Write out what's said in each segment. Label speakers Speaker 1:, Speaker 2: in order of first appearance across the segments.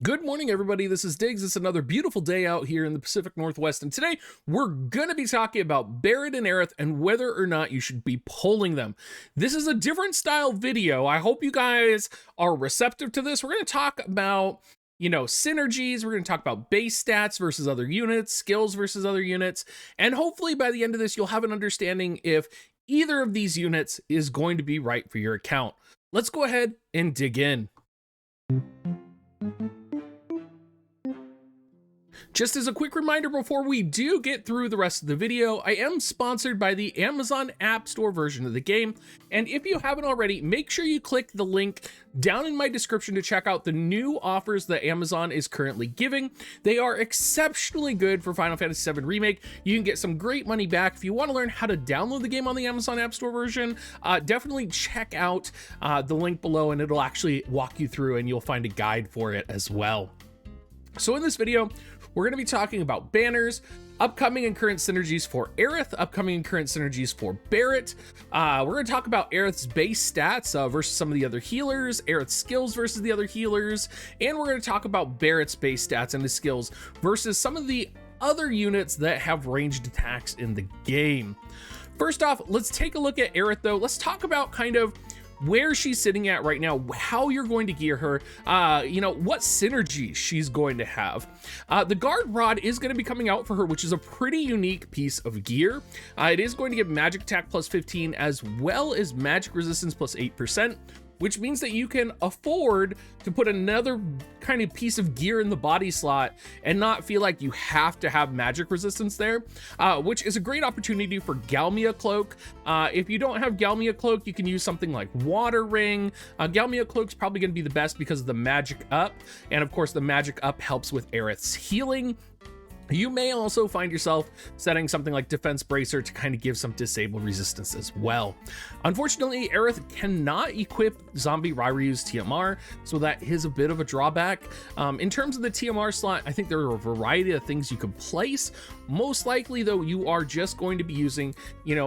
Speaker 1: Good morning, everybody. This is Diggs. It's another beautiful day out here in the Pacific Northwest, and today we're going to be talking about Barrett and Aerith and whether or not you should be pulling them. This is a different style video. I hope you guys are receptive to this. We're going to talk about, synergies. We're going to talk about base stats versus other units, skills versus other units, and hopefully by the end of this, you'll have an understanding if either of these units is going to be right for your account. Let's go ahead and dig in. Just as a quick reminder before we do get through the rest of the video, I am sponsored by the Amazon App Store version of the game, and if you haven't already, make sure you click the link down in my description to check out the new offers that Amazon is currently giving. They are exceptionally good for Final Fantasy VII Remake. You can get some great money back. If you want to learn how to download the game on the Amazon App Store version, definitely check out the link below, and it'll actually walk you through and you'll find a guide for it as well. So in this video, we're going to be talking about banners, upcoming and current synergies for Aerith, upcoming and current synergies for Barrett. We're going to talk about Aerith's base stats versus some of the other healers, Aerith's skills versus the other healers, and we're going to talk about Barrett's base stats and his skills versus some of the other units that have ranged attacks in the game. First off, let's take a look at Aerith though. Let's talk about kind of where she's sitting at right now, how you're going to gear her, what synergy she's going to have. The guard rod is going to be coming out for her, which is a pretty unique piece of gear. It is going to give magic attack plus 15 as well as magic resistance plus 8%, which means that you can afford to put another kind of piece of gear in the body slot and not feel like you have to have magic resistance there, which is a great opportunity for Galmia Cloak. If you don't have Galmia Cloak, you can use something like Water Ring. Galmia Cloak's probably going to be the best because of the magic up, and of course the magic up helps with Aerith's healing. You may also find yourself setting something like Defense Bracer to kind of give some disable resistance as well. Unfortunately, Aerith cannot equip Zombie Ryryu's TMR, so that is a bit of a drawback. In terms of the TMR slot, I think there are a variety of things you can place. Most likely, though, you are just going to be using,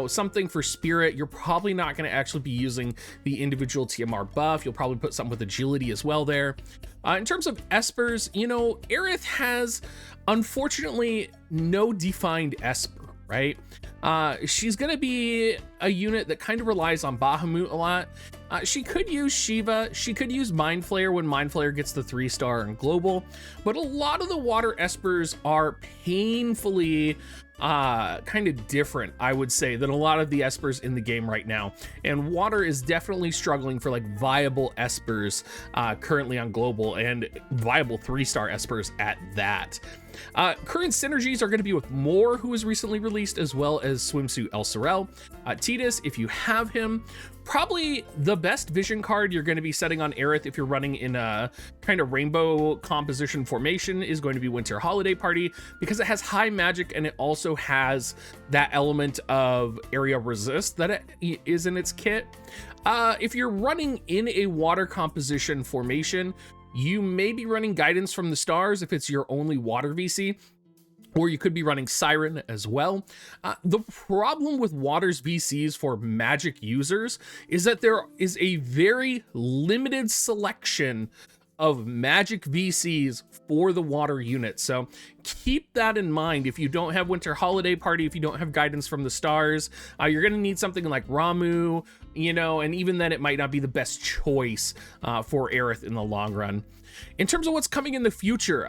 Speaker 1: something for Spirit. You're probably not going to actually be using the individual TMR buff. You'll probably put something with Agility as well there. In terms of Espers, Aerith has, unfortunately, no defined Esper, right? She's going to be a unit that kind of relies on Bahamut a lot. She could use Shiva. She could use Mind Flayer when Mind Flayer gets the 3-star in global, but a lot of the water Espers are painfully kind of different, I would say, than a lot of the Espers in the game right now. And water is definitely struggling for like viable Espers currently on global, and viable 3-star Espers at that. Current synergies are going to be with Moore, who was recently released, as well as Swimsuit El Sorel. Tidus, if you have him, probably the best vision card you're going to be setting on Aerith if you're running in a kind of rainbow composition formation is going to be Winter Holiday Party, because it has high magic and it also has that element of area resist that it is in its kit. If you're running in a water composition formation, you may be running Guidance from the Stars if it's your only water VC, or you could be running Siren as well. The problem with Water's VCs for magic users is that there is a very limited selection of magic VCs for the water unit. So keep that in mind. If you don't have Winter Holiday Party, if you don't have Guidance from the Stars, you're going to need something like Ramu, and even then it might not be the best choice for Aerith in the long run. In terms of what's coming in the future,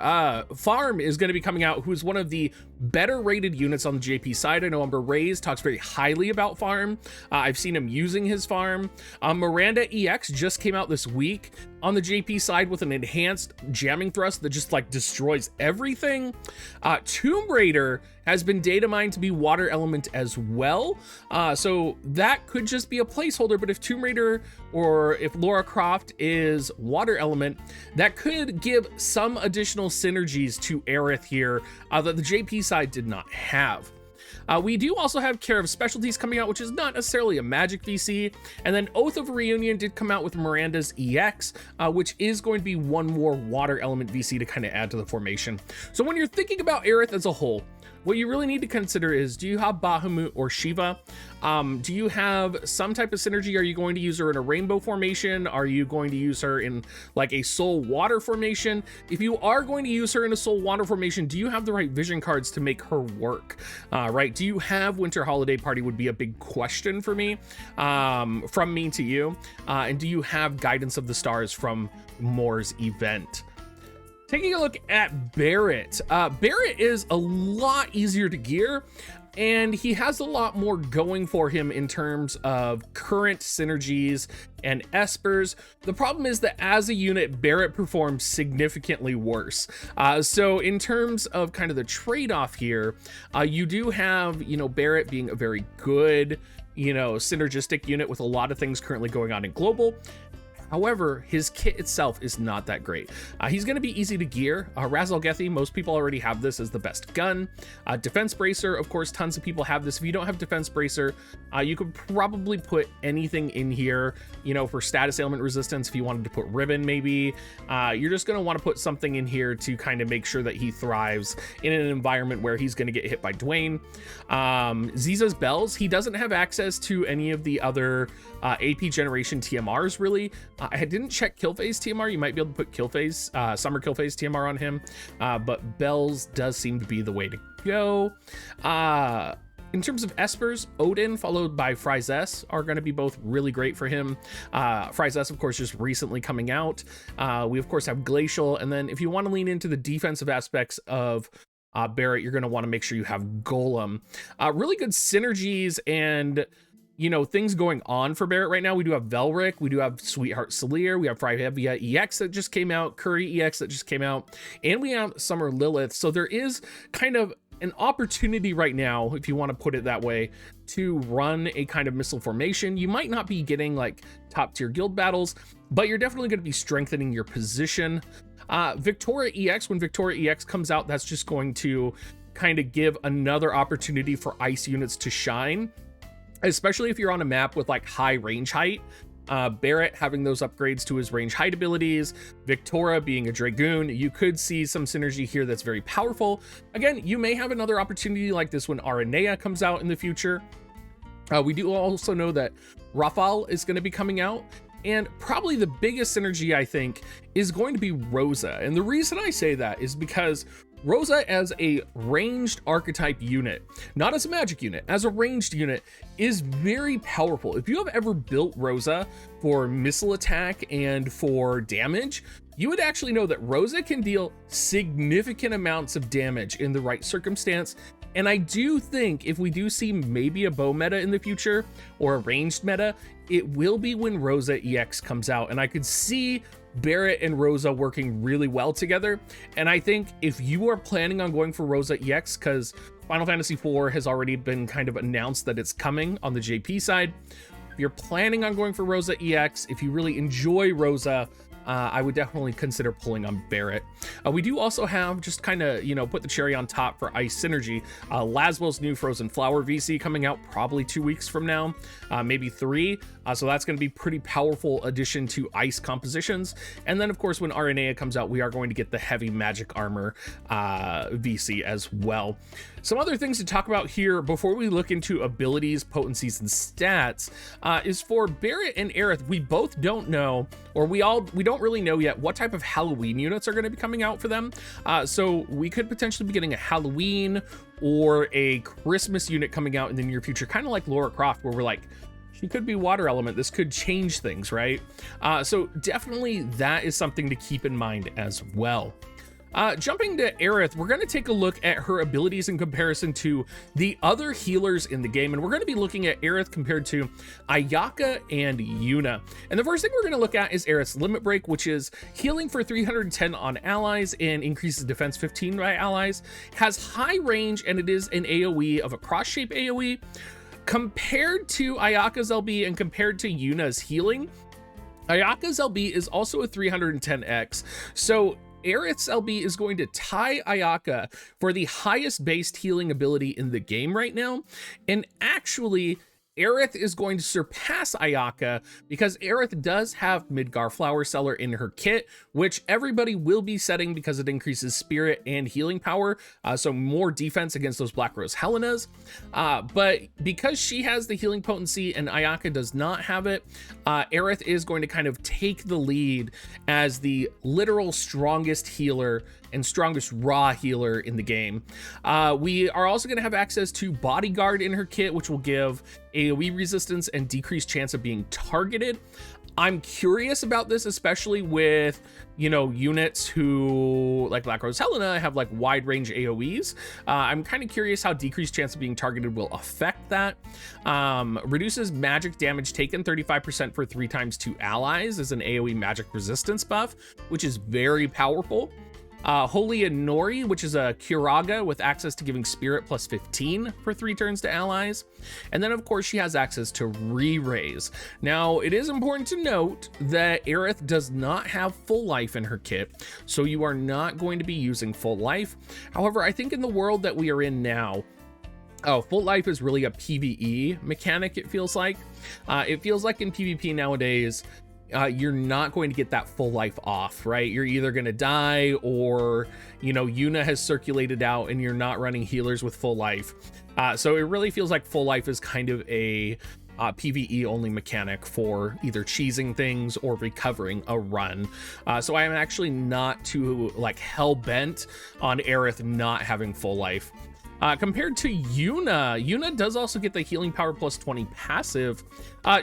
Speaker 1: Farm is going to be coming out, who's one of the better rated units on the JP side. I know Umber Rays talks very highly about Farm. I've seen him using his Farm. Miranda EX just came out this week on the JP side with an enhanced jamming thrust that just like destroys everything. Tomb Raider has been data mined to be water element as well. So that could just be a placeholder, but if Tomb Raider or if Lara Croft is water element, that could give some additional synergies to Aerith here that the JP side did not have. We do also have Care of Specialties coming out, which is not necessarily a magic VC. And then Oath of Reunion did come out with Miranda's EX, which is going to be one more water element VC to kind of add to the formation. So when you're thinking about Aerith as a whole, what you really need to consider is, do you have Bahamut or Shiva? Do you have some type of synergy? Are you going to use her in a rainbow formation? Are you going to use her in like a soul water formation? If you are going to use her in a soul water formation, do you have the right vision cards to make her work? Right? Do you have Winter Holiday Party would be a big question for me, from me to you. And do you have Guidance of the Stars from Moore's event? Taking a look at Barrett. Barrett is a lot easier to gear, and he has a lot more going for him in terms of current synergies and espers. The problem is that as a unit, Barrett performs significantly worse. So in terms of kind of the trade-off here, you do have, you know, Barrett being a very good, you know, synergistic unit with a lot of things currently going on in global. However, his kit itself is not that great. He's going to be easy to gear. Razel Gethi, most people already have this as the best gun. Defense Bracer, of course, tons of people have this. If you don't have Defense Bracer, you could probably put anything in here, you know, for status ailment resistance. If you wanted to put Ribbon, maybe. You're just going to want to put something in here to kind of make sure that he thrives in an environment where he's going to get hit by Dwayne. Ziza's Bells, he doesn't have access to any of the other AP generation TMRs, really. I didn't check Killphase TMR. You might be able to put Killphase, Summer Killphase TMR on him, but Bells does seem to be the way to go. In terms of espers, Odin followed by Fryzess are going to be both really great for him. Fryzess, of course, just recently coming out. We, of course, have Glacial, and then if you want to lean into the defensive aspects of Barrett, you're going to want to make sure you have Golem. Really good synergies and, you know, things going on for Barrett right now. We do have Velric, we do have Sweetheart Salir, we have Freyhevia EX that just came out, Curry EX that just came out, and we have Summer Lilith. So there is kind of an opportunity right now, if you want to put it that way, to run a kind of missile formation. You might not be getting like top tier guild battles, but you're definitely going to be strengthening your position. Victoria EX, when Victoria EX comes out, that's just going to kind of give another opportunity for ice units to shine, especially if you're on a map with like high range height. Barrett having those upgrades to his range height abilities, Victoria being a Dragoon, you could see some synergy here that's very powerful. Again, you may have another opportunity like this when Aranea comes out in the future. We do also know that Rafal is going to be coming out, and probably the biggest synergy, I think, is going to be Rosa. And the reason I say that is because Rosa as a ranged archetype unit, not as a magic unit, as a ranged unit, is very powerful. If you have ever built Rosa for missile attack and for damage, you would actually know that Rosa can deal significant amounts of damage in the right circumstance. And I do think if we do see maybe a bow meta in the future or a ranged meta, it will be when Rosa EX comes out. And I could see Barrett and Rosa working really well together. And I think if you are planning on going for Rosa EX, because Final Fantasy IV has already been kind of announced that it's coming on the JP side, if you're planning on going for Rosa EX, if you really enjoy Rosa, I would definitely consider pulling on Barrett. We do also have, just kind of, you know, put the cherry on top for ice synergy, Laswell's new Frozen Flower VC coming out probably 2 weeks from now, maybe 3. So that's going to be pretty powerful addition to ice compositions. And then, of course, when Aranea comes out, we are going to get the heavy magic armor VC as well. Some other things to talk about here before we look into abilities, potencies, and stats is for Barrett and Aerith. We both don't know, or we don't really know yet what type of Halloween units are going to be coming out for them. So we could potentially be getting a Halloween or a Christmas unit coming out in the near future, kind of like Lara Croft, where we're like, she could be water element. This could change things, right? So definitely that is something to keep in mind as well. Jumping to Aerith, we're going to take a look at her abilities in comparison to the other healers in the game, and we're going to be looking at Aerith compared to Ayaka and Yuna. And the first thing we're going to look at is Aerith's Limit Break, which is healing for 310 on allies and increases defense 15 by allies. Has high range, and it is an AoE of a cross-shape AoE. Compared to Ayaka's LB and compared to Yuna's healing, Ayaka's LB is also a 310x. So Aerith's LB is going to tie Ayaka for the highest based healing ability in the game right now. And actually, Aerith is going to surpass Ayaka because Aerith does have Midgar Flower Cellar in her kit, which everybody will be setting because it increases spirit and healing power, so more defense against those Black Rose Helenas. But because she has the healing potency and Ayaka does not have it, Aerith is going to kind of take the lead as the literal strongest healer and strongest raw healer in the game. We are also going to have access to Bodyguard in her kit, which will give AoE resistance and decreased chance of being targeted. I'm curious about this, especially with, you know, units who, like Black Rose Helena, have like wide range AoEs. I'm kind of curious how decreased chance of being targeted will affect that. Reduces magic damage taken 35% for 3 times to allies as an AoE magic resistance buff, which is very powerful. Holy Inori, which is a Kiraga with access to giving spirit plus 15 for 3 turns to allies. And then of course she has access to re-raise. Now it is important to note that Aerith does not have full life in her kit, so you are not going to be using full life. However, I think in the world that we are in now, full life is really a PvE mechanic, it feels like. It feels like in PvP nowadays, you're not going to get that full life off, right? You're either going to die or, you know, Yuna has circulated out and you're not running healers with full life. So it really feels like full life is kind of a PvE only mechanic for either cheesing things or recovering a run. So I am actually not too like hell bent on Aerith not having full life. Compared to Yuna does also get the healing power plus 20 passive.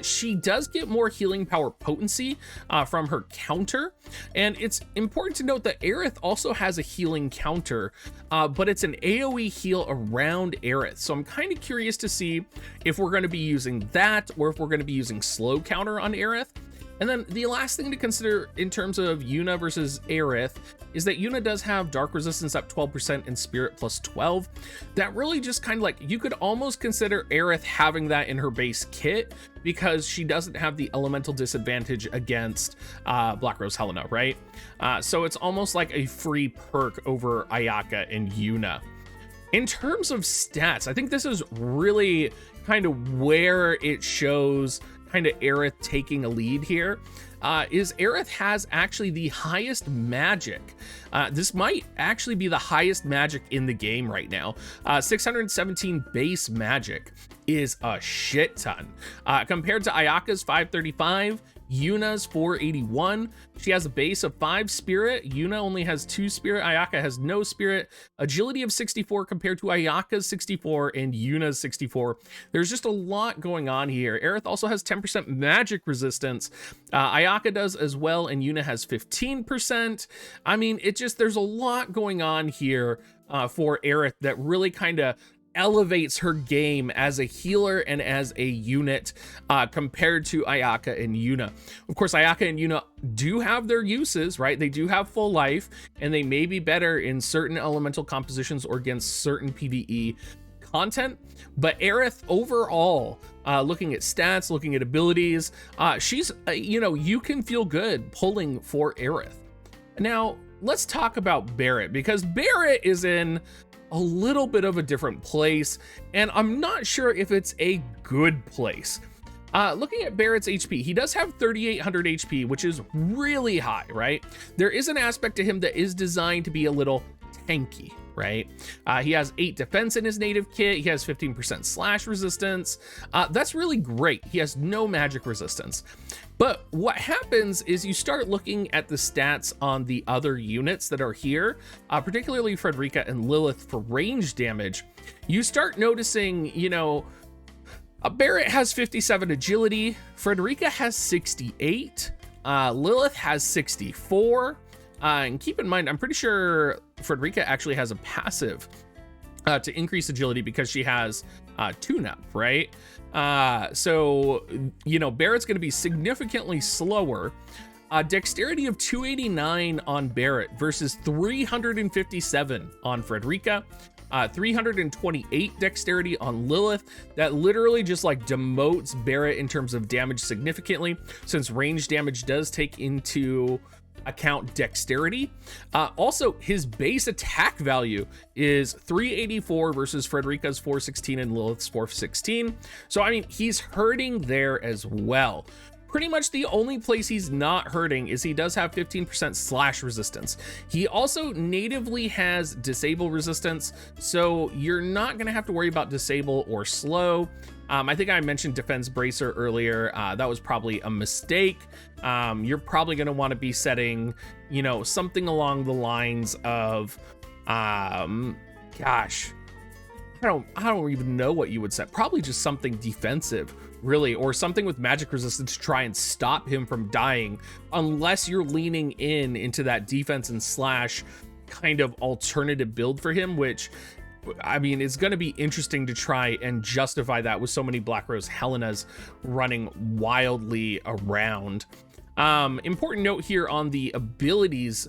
Speaker 1: She does get more healing power potency from her counter. And it's important to note that Aerith also has a healing counter, but it's an AoE heal around Aerith. So I'm kind of curious to see if we're going to be using that or if we're going to be using slow counter on Aerith. And then the last thing to consider in terms of Yuna versus Aerith is that Yuna does have dark resistance up 12% and spirit plus 12. That really just kind of like, you could almost consider Aerith having that in her base kit because she doesn't have the elemental disadvantage against Black Rose Helena, right? So it's almost like a free perk over Ayaka and Yuna. In terms of stats, I think this is really kind of where it shows kind of Aerith taking a lead here. Is Aerith has actually the highest magic. This might actually be the highest magic in the game right now. 617 base magic is a shit ton. Compared to Ayaka's 535, Yuna's 481. She has a base of 5 spirit. Yuna only has 2 spirit. Ayaka has no spirit. Agility of 64 compared to Ayaka's 64 and Yuna's 64. There's just a lot going on here. Aerith also has 10% magic resistance. Ayaka does as well, and Yuna has 15%. I mean, there's a lot going on here for Aerith that really kind of elevates her game as a healer and as a unit compared to Ayaka and Yuna. Of course, Ayaka and Yuna do have their uses, right? They do have full life, and they may be better in certain elemental compositions or against certain PvE content. But Aerith overall, looking at stats, looking at abilities, she's, you can feel good pulling for Aerith. Now, let's talk about Barrett, because Barrett is in a little bit of a different place, and I'm not sure if it's a good place. Looking at Barrett's HP, he does have 3,800 HP, which is really high, right? There is an aspect to him that is designed to be a little tanky, right? He has 8 defense in his native kit. He has 15% slash resistance. That's really great. He has no magic resistance. But what happens is you start looking at the stats on the other units that are here, particularly Frederica and Lilith for range damage. You start noticing, Barrett has 57 agility, Frederica has 68, Lilith has 64, and keep in mind, I'm pretty sure Frederica actually has a passive to increase agility because she has tune-up, right? So, Barrett's going to be significantly slower. Dexterity of 289 on Barrett versus 357 on Frederica. 328 dexterity on Lilith. That literally just like demotes Barrett in terms of damage significantly, since range damage does take into account dexterity. Also, his base attack value is 384 versus Frederica's 416 and Lilith's 416. So, I mean, he's hurting there as well. Pretty much the only place he's not hurting is he does have 15% slash resistance. He also natively has disable resistance, so you're not gonna have to worry about disable or slow. I think I mentioned defense bracer earlier. That was probably a mistake. You're probably gonna wanna be setting, you know, something along the lines of, gosh, I don't even know what you would set. Probably just something defensive, really, or something with magic resistance to try and stop him from dying, unless you're leaning into that defense and slash kind of alternative build for him, which, I mean, it's going to be interesting to try and justify that with so many Black Rose Helenas running wildly around. Important note here on the abilities,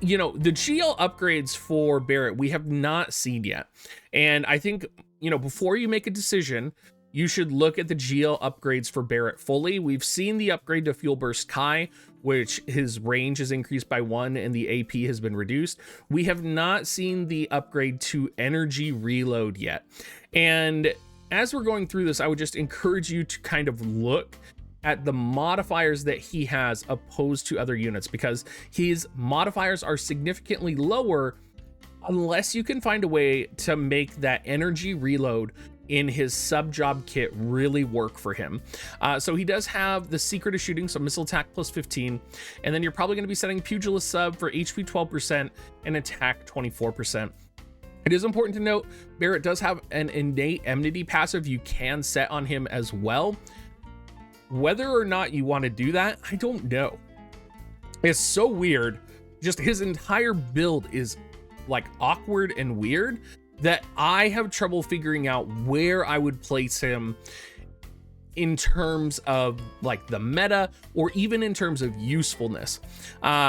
Speaker 1: you know, the GL upgrades for Barrett we have not seen yet, and I think, you know, before you make a decision, you should look at the GL upgrades for Barrett fully. We've seen the upgrade to Fuel Burst Kai, which his range is increased by 1 and the AP has been reduced. We have not seen the upgrade to Energy Reload yet, and as we're going through this, I would just encourage you to kind of look at the modifiers that he has opposed to other units, because his modifiers are significantly lower unless you can find a way to make that energy reload in his sub job kit really work for him. So he does have the secret of shooting, so missile attack plus 15, and then you're probably going to be setting pugilist sub for HP 12% and attack 24%. It is important to note Barrett does have an innate enmity passive you can set on him as well. Whether or not you want to do that, I don't know. It's so weird. Just his entire build is like awkward and weird that I have trouble figuring out where I would place him in terms of like the meta, or even in terms of usefulness.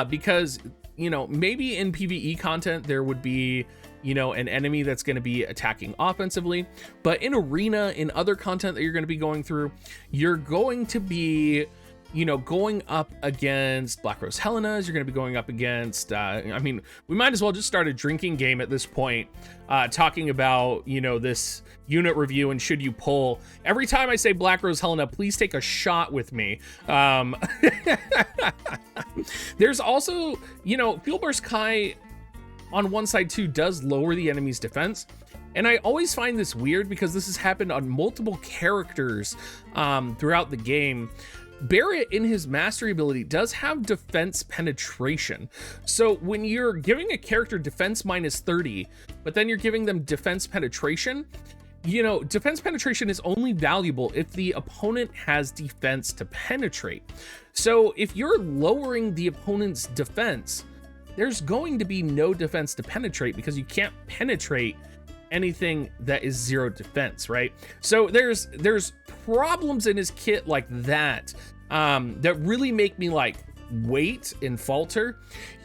Speaker 1: Because, you know, maybe in PvE content there would be, you know, an enemy that's going to be attacking offensively, but in arena, in other content that you're going to be going through, you're going to be, you know, going up against Black Rose Helenas, you're going to be going up against, I mean, we might as well just start a drinking game at this point, talking about, you know, this unit review and should you pull. Every time I say Black Rose Helena, please take a shot with me. There's also, you know, Fuel Burst Kai on one side too does lower the enemy's defense, and I always find this weird because this has happened on multiple characters throughout the game. Barrett in his mastery ability does have defense penetration, so when you're giving a character defense minus 30 but then you're giving them defense penetration, you know, defense penetration is only valuable if the opponent has defense to penetrate. So if you're lowering the opponent's defense, there's going to be no defense to penetrate because you can't penetrate anything that is 0 defense, right? So there's problems in his kit like that that really make me like wait and falter.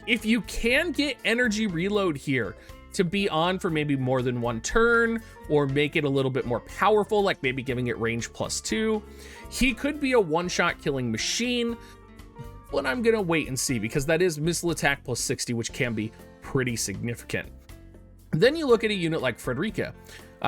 Speaker 1: If you can get energy reload here to be on for maybe more than one turn, or make it a little bit more powerful, like maybe giving it range +2, he could be a one-shot killing machine. But I'm gonna wait and see, because that is missile attack plus 60, which can be pretty significant. Then you look at a unit like Frederica.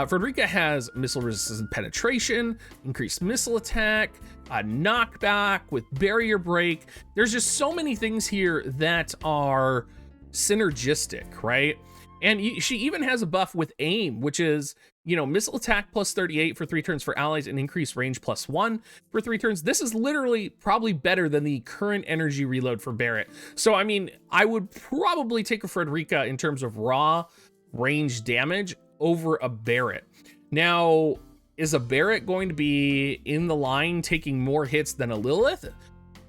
Speaker 1: Frederica has missile resistant penetration, increased missile attack, a knockback with barrier break. There's just so many things here that are synergistic, right? And she even has a buff with aim, which is, you know, missile attack plus 38 for 3 turns for allies and increased range plus 1 for 3 turns. This is literally probably better than the current energy reload for Barrett. So, I mean, I would probably take a Frederica in terms of raw range damage over a Barrett. Now, is a Barrett going to be in the line taking more hits than a Lilith?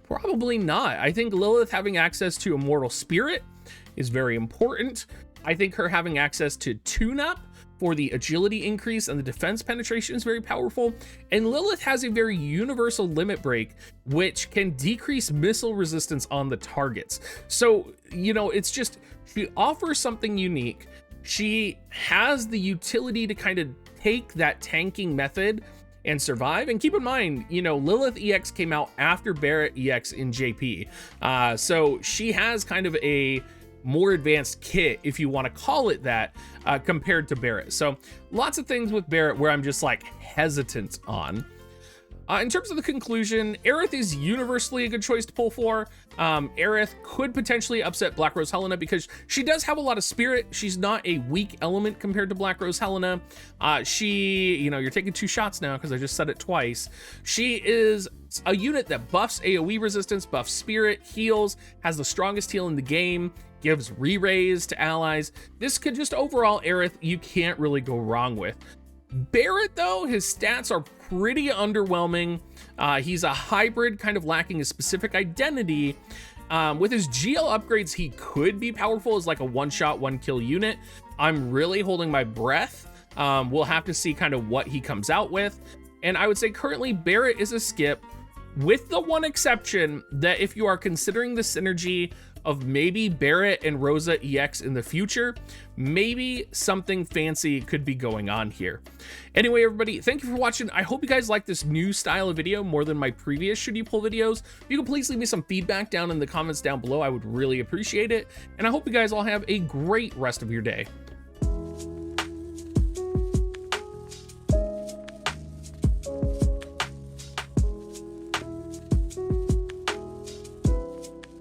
Speaker 1: Probably not. I think Lilith having access to Immortal Spirit is very important. I think her having access to tune-up for the agility increase and the defense penetration is very powerful. And Lilith has a very universal limit break, which can decrease missile resistance on the targets. So, you know, it's just, she offers something unique. She has the utility to kind of take that tanking method and survive. And keep in mind, you know, Lilith EX came out after Barrett EX in JP. So she has kind of a more advanced kit, if you want to call it that, compared to Barrett. So lots of things with Barrett where I'm just like hesitant on. In terms of the conclusion, Aerith is universally a good choice to pull for. Aerith could potentially upset Black Rose Helena because she does have a lot of spirit. She's not a weak element compared to Black Rose Helena. You know, you're taking 2 shots now because I just said it twice. She is a unit that buffs AoE resistance, buffs spirit, heals, has the strongest heal in the game, gives re-raise to allies. This could just overall Aerith, you can't really go wrong with. Barrett, though, his stats are pretty underwhelming. He's a hybrid, kind of lacking a specific identity. With his GL upgrades, he could be powerful as like a one-shot, one-kill unit. I'm really holding my breath. We'll have to see kind of what he comes out with. And I would say currently Barrett is a skip, with the one exception that if you are considering the synergy of maybe Barrett and Rosa EX in the future, maybe something fancy could be going on here. Anyway, everybody, thank you for watching. I hope you guys like this new style of video more than my previous Should You Pull videos. If you could please leave me some feedback down in the comments down below, I would really appreciate it. And I hope you guys all have a great rest of your day.